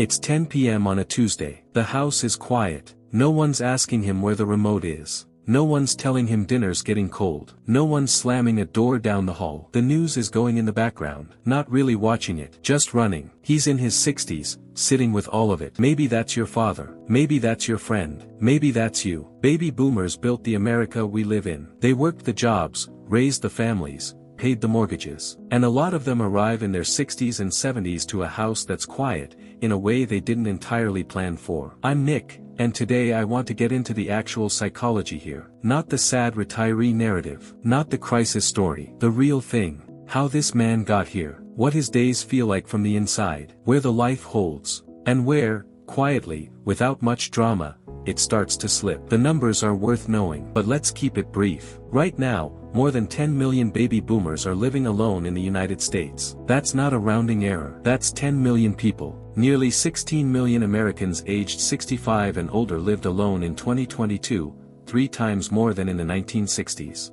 It's 10 p.m. on a Tuesday. The house is quiet. No one's asking him where the remote is. No one's telling him dinner's getting cold. No one's slamming a door down the hall. The news is going in the background, not really watching it, just running. He's in his 60s, sitting with all of it. Maybe that's your father. Maybe that's your friend. Maybe that's you. Baby boomers built the America we live in. They worked the jobs, raised the families, paid the mortgages. And a lot of them arrive in their 60s and 70s to a house that's quiet, in a way they didn't entirely plan for. I'm Nick, and today I want to get into the actual psychology here. Not the sad retiree narrative. Not the crisis story. The real thing. How this man got here. What his days feel like from the inside. Where the life holds. And where, quietly, without much drama, it starts to slip. The numbers are worth knowing, but let's keep it brief. Right now, more than 10 million baby boomers are living alone in the United States. That's not a rounding error. That's 10 million people. Nearly 16 million Americans aged 65 and older lived alone in 2022, 3 times more than in the 1960s.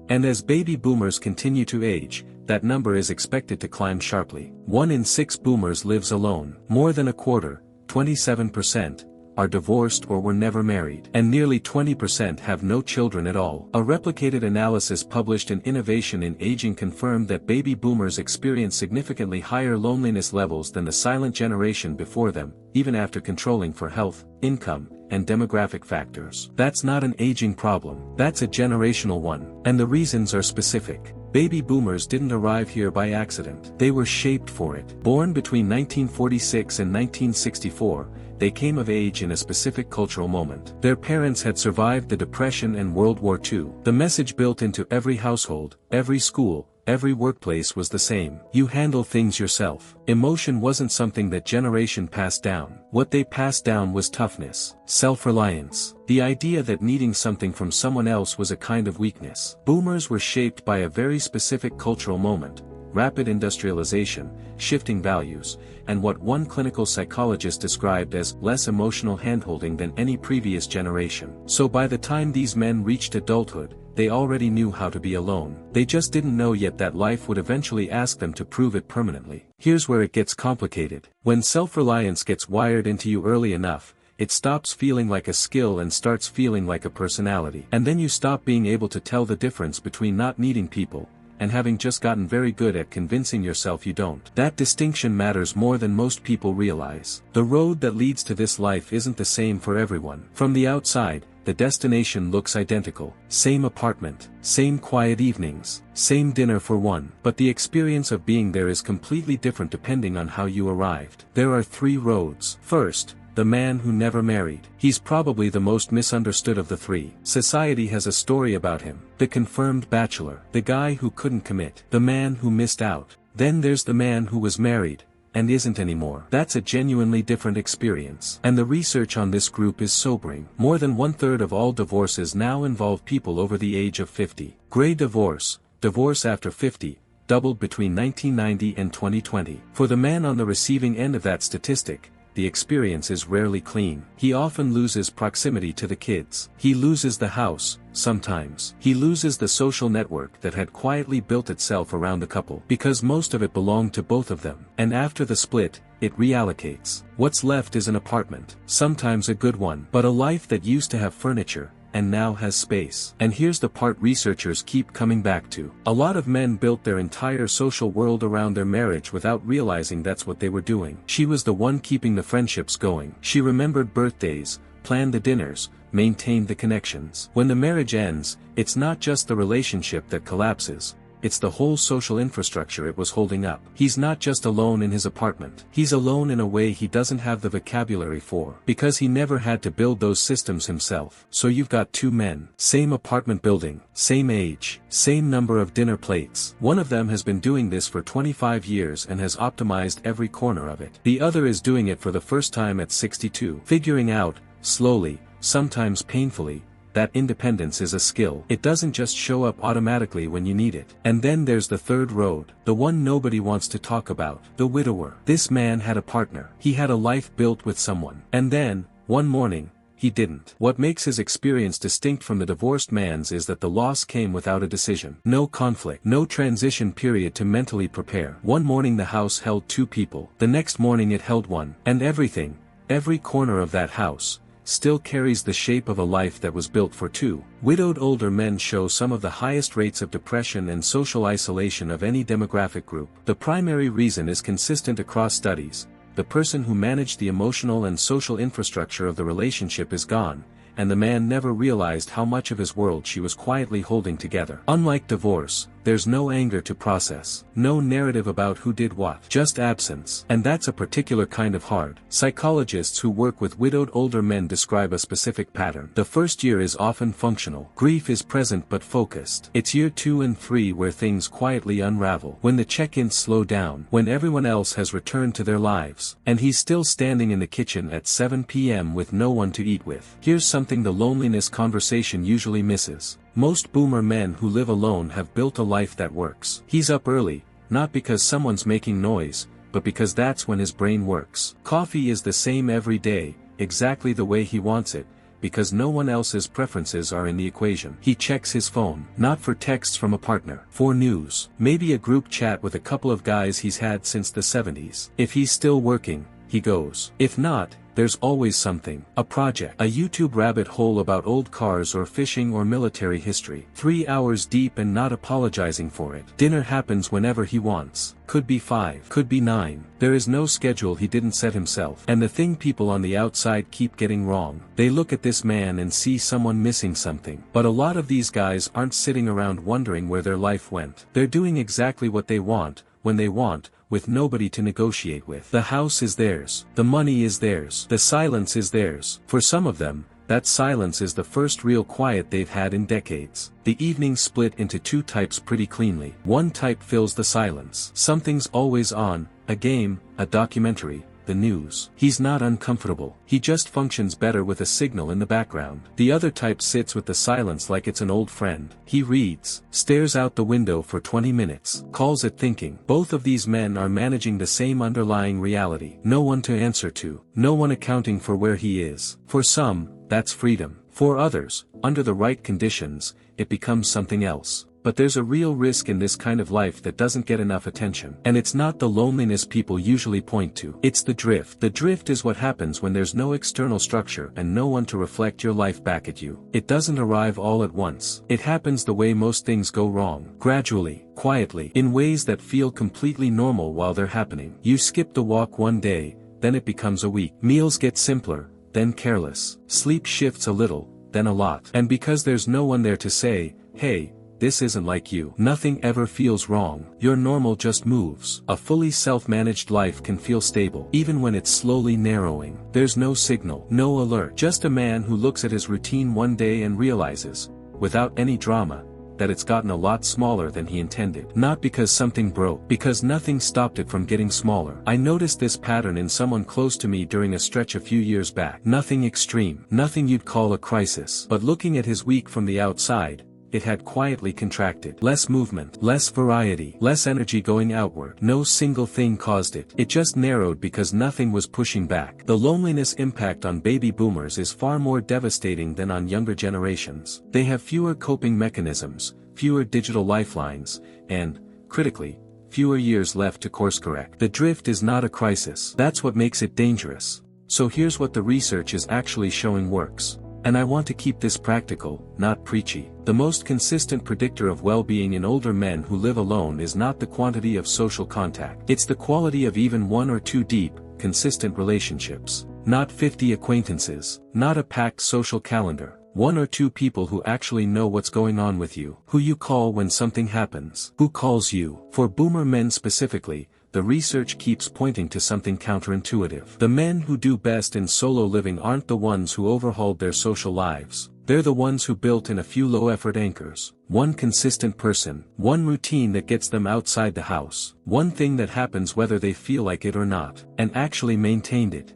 And as baby boomers continue to age, that number is expected to climb sharply. 1 in 6 boomers lives alone. More than a quarter, 27%, are divorced or were never married, and nearly 20% have no children at all. A replicated analysis published in Innovation in Aging confirmed that baby boomers experience significantly higher loneliness levels than the silent generation before them, even after controlling for health, income, and demographic factors. That's not an aging problem. That's a generational one, and the reasons are specific. Baby boomers didn't arrive here by accident. They were shaped for it. Born between 1946 and 1964, they came of age in a specific cultural moment. Their parents had survived the Depression and World War II. The message built into every household, every school, every workplace was the same. You handle things yourself. Emotion wasn't something that generation passed down. What they passed down was toughness, self-reliance. The idea that needing something from someone else was a kind of weakness. Boomers were shaped by a very specific cultural moment. Rapid industrialization, shifting values, and what one clinical psychologist described as less emotional handholding than any previous generation. So by the time these men reached adulthood, they already knew how to be alone. They just didn't know yet that life would eventually ask them to prove it permanently. Here's where it gets complicated. When self-reliance gets wired into you early enough, it stops feeling like a skill and starts feeling like a personality. And then you stop being able to tell the difference between not needing people and having just gotten very good at convincing yourself you don't. That distinction matters more than most people realize. The road that leads to this life isn't the same for everyone. From the outside, the destination looks identical. Same apartment, same quiet evenings, same dinner for one. But the experience of being there is completely different depending on how you arrived. There are 3 roads. First, the man who never married. He's probably the most misunderstood of the 3. Society has a story about him. The confirmed bachelor. The guy who couldn't commit. The man who missed out. Then there's the man who was married and isn't anymore. That's a genuinely different experience. And the research on this group is sobering. More than 1/3 of all divorces now involve people over the age of 50. Gray divorce, divorce after 50, doubled between 1990 and 2020. For the man on the receiving end of that statistic, the experience is rarely clean. He often loses proximity to the kids. He loses the house, sometimes. He loses the social network that had quietly built itself around the couple, because most of it belonged to both of them. And after the split, it reallocates. What's left is an apartment, sometimes a good one, but a life that used to have furniture, and now has space. And here's the part researchers keep coming back to. A lot of men built their entire social world around their marriage without realizing that's what they were doing. She was the one keeping the friendships going. She remembered birthdays, planned the dinners, maintained the connections. When the marriage ends, it's not just the relationship that collapses. It's the whole social infrastructure it was holding up. He's not just alone in his apartment. He's alone in a way he doesn't have the vocabulary for, because he never had to build those systems himself. So you've got 2 men, same apartment building, same age, same number of dinner plates. One of them has been doing this for 25 years and has optimized every corner of it. The other is doing it for the first time at 62, figuring out, slowly, sometimes painfully, that independence is a skill. It doesn't just show up automatically when you need it. And then there's the 3rd road, the one nobody wants to talk about, the widower. This man had a partner. He had a life built with someone. And then, one morning, he didn't. What makes his experience distinct from the divorced man's is that the loss came without a decision. No conflict. No transition period to mentally prepare. One morning the house held 2 people. The next morning it held 1. And everything, every corner of that house, still carries the shape of a life that was built for 2. Widowed older men show some of the highest rates of depression and social isolation of any demographic group. The primary reason is consistent across studies. The person who managed the emotional and social infrastructure of the relationship is gone, and the man never realized how much of his world she was quietly holding together. Unlike divorce, there's no anger to process, no narrative about who did what, just absence. And that's a particular kind of hard. Psychologists who work with widowed older men describe a specific pattern. The first year is often functional. Grief is present but focused. It's year 2 and 3 where things quietly unravel. When the check-ins slow down, when everyone else has returned to their lives, and he's still standing in the kitchen at 7 p.m. with no one to eat with. Here's something the loneliness conversation usually misses. Most boomer men who live alone have built a life that works. He's up early, not because someone's making noise, but because that's when his brain works. Coffee is the same every day, exactly the way he wants it, because no one else's preferences are in the equation. He checks his phone, not for texts from a partner, for news. Maybe a group chat with a couple of guys he's had since the 70s. If he's still working, he goes. If not, there's always something. A project. A YouTube rabbit hole about old cars or fishing or military history. 3 hours deep and not apologizing for it. Dinner happens whenever he wants. Could be 5. Could be 9. There is no schedule he didn't set himself. And the thing people on the outside keep getting wrong. They look at this man and see someone missing something. But a lot of these guys aren't sitting around wondering where their life went. They're doing exactly what they want, when they want, with nobody to negotiate with. The house is theirs. The money is theirs. The silence is theirs. For some of them, that silence is the first real quiet they've had in decades. The evenings split into 2 types pretty cleanly. One type fills the silence. Something's always on, a game, a documentary, the news. He's not uncomfortable. He just functions better with a signal in the background. The other type sits with the silence like it's an old friend. He reads, stares out the window for 20 minutes, calls it thinking. Both of these men are managing the same underlying reality. No one to answer to. No one accounting for where he is. For some, that's freedom. For others, under the right conditions, it becomes something else. But there's a real risk in this kind of life that doesn't get enough attention. And it's not the loneliness people usually point to. It's the drift. The drift is what happens when there's no external structure and no one to reflect your life back at you. It doesn't arrive all at once. It happens the way most things go wrong. Gradually, quietly, in ways that feel completely normal while they're happening. You skip the walk one day, then it becomes a week. Meals get simpler, then careless. Sleep shifts a little, then a lot. And because there's no one there to say, hey, this isn't like you. Nothing ever feels wrong. Your normal just moves. A fully self-managed life can feel stable, even when it's slowly narrowing. There's no signal, no alert. Just a man who looks at his routine one day and realizes, without any drama, that it's gotten a lot smaller than he intended. Not because something broke, because nothing stopped it from getting smaller. I noticed this pattern in someone close to me during a stretch a few years back. Nothing extreme, nothing you'd call a crisis. But looking at his week from the outside, it had quietly contracted. Less movement, less variety, less energy going outward. No single thing caused it. It just narrowed because nothing was pushing back. The loneliness impact on baby boomers is far more devastating than on younger generations. They have fewer coping mechanisms, fewer digital lifelines, and, critically, fewer years left to course correct. The drift is not a crisis. That's what makes it dangerous. So here's what the research is actually showing works. And I want to keep this practical, not preachy. The most consistent predictor of well-being in older men who live alone is not the quantity of social contact. It's the quality of even 1 or 2 deep, consistent relationships. Not 50 acquaintances, not a packed social calendar. 1 or 2 people who actually know what's going on with you. Who you call when something happens. Who calls you. For boomer men specifically, the research keeps pointing to something counterintuitive. The men who do best in solo living aren't the ones who overhauled their social lives. They're the ones who built in a few low-effort anchors. One consistent person, one routine that gets them outside the house, one thing that happens whether they feel like it or not, and actually maintained it.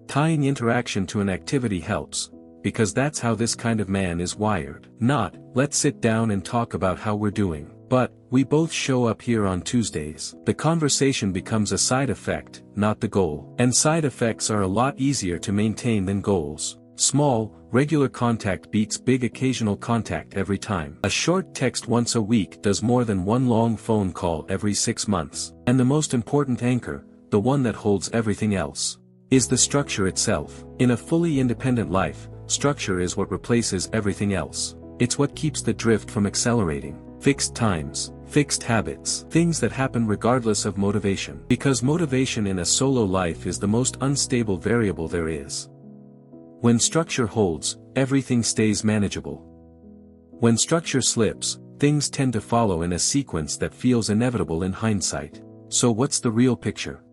Tying interaction to an activity helps, because that's how this kind of man is wired. Not, let's sit down and talk about how we're doing. But, we both show up here on Tuesdays. The conversation becomes a side effect, not the goal. And side effects are a lot easier to maintain than goals. Small, regular contact beats big occasional contact every time. A short text once a week does more than one long phone call every 6 months. And the most important anchor, the one that holds everything else, is the structure itself. In a fully independent life, structure is what replaces everything else. It's what keeps the drift from accelerating. Fixed times, fixed habits, things that happen regardless of motivation. Because motivation in a solo life is the most unstable variable there is. When structure holds, everything stays manageable. When structure slips, things tend to follow in a sequence that feels inevitable in hindsight. So what's the real picture?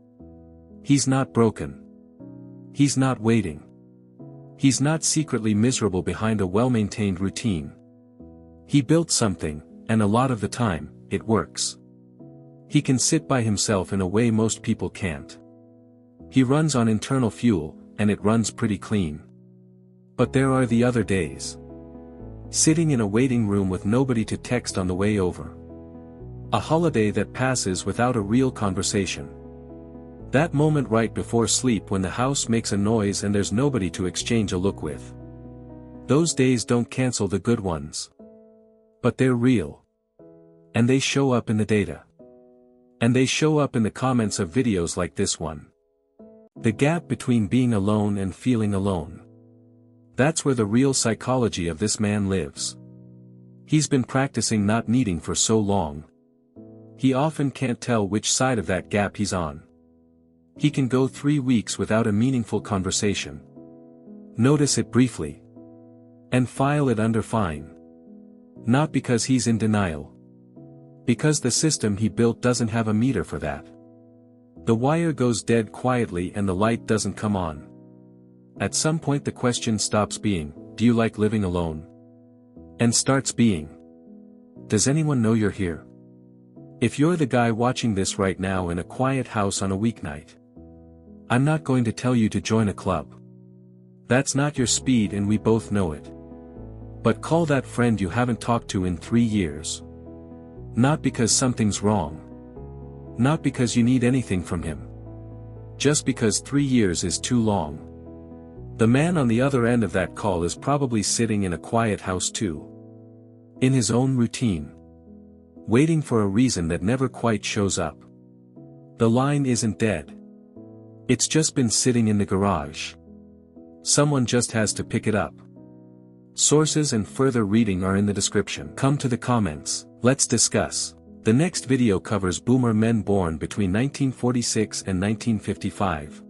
He's not broken. He's not waiting. He's not secretly miserable behind a well-maintained routine. He built something, and a lot of the time, it works. He can sit by himself in a way most people can't. He runs on internal fuel, and it runs pretty clean. But there are the other days. Sitting in a waiting room with nobody to text on the way over. A holiday that passes without a real conversation. That moment right before sleep when the house makes a noise and there's nobody to exchange a look with. Those days don't cancel the good ones. But they're real. And they show up in the data. And they show up in the comments of videos like this one. The gap between being alone and feeling alone. That's where the real psychology of this man lives. He's been practicing not needing for so long. He often can't tell which side of that gap he's on. He can go 3 weeks without a meaningful conversation. Notice it briefly. And file it under fine. Not because he's in denial. Because the system he built doesn't have a meter for that. The wire goes dead quietly and the light doesn't come on. At some point the question stops being, do you like living alone? And starts being, does anyone know you're here? If you're the guy watching this right now in a quiet house on a weeknight, I'm not going to tell you to join a club. That's not your speed and we both know it. But call that friend you haven't talked to in 3 years. Not because something's wrong. Not because you need anything from him. Just because 3 years is too long. The man on the other end of that call is probably sitting in a quiet house too. In his own routine. Waiting for a reason that never quite shows up. The line isn't dead. It's just been sitting in the garage. Someone just has to pick it up. Sources and further reading are in the description. Come to the comments, let's discuss. The next video covers boomer men born between 1946 and 1955.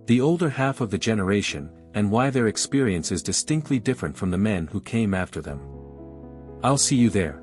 The older half of the generation, and why their experience is distinctly different from the men who came after them. I'll see you there.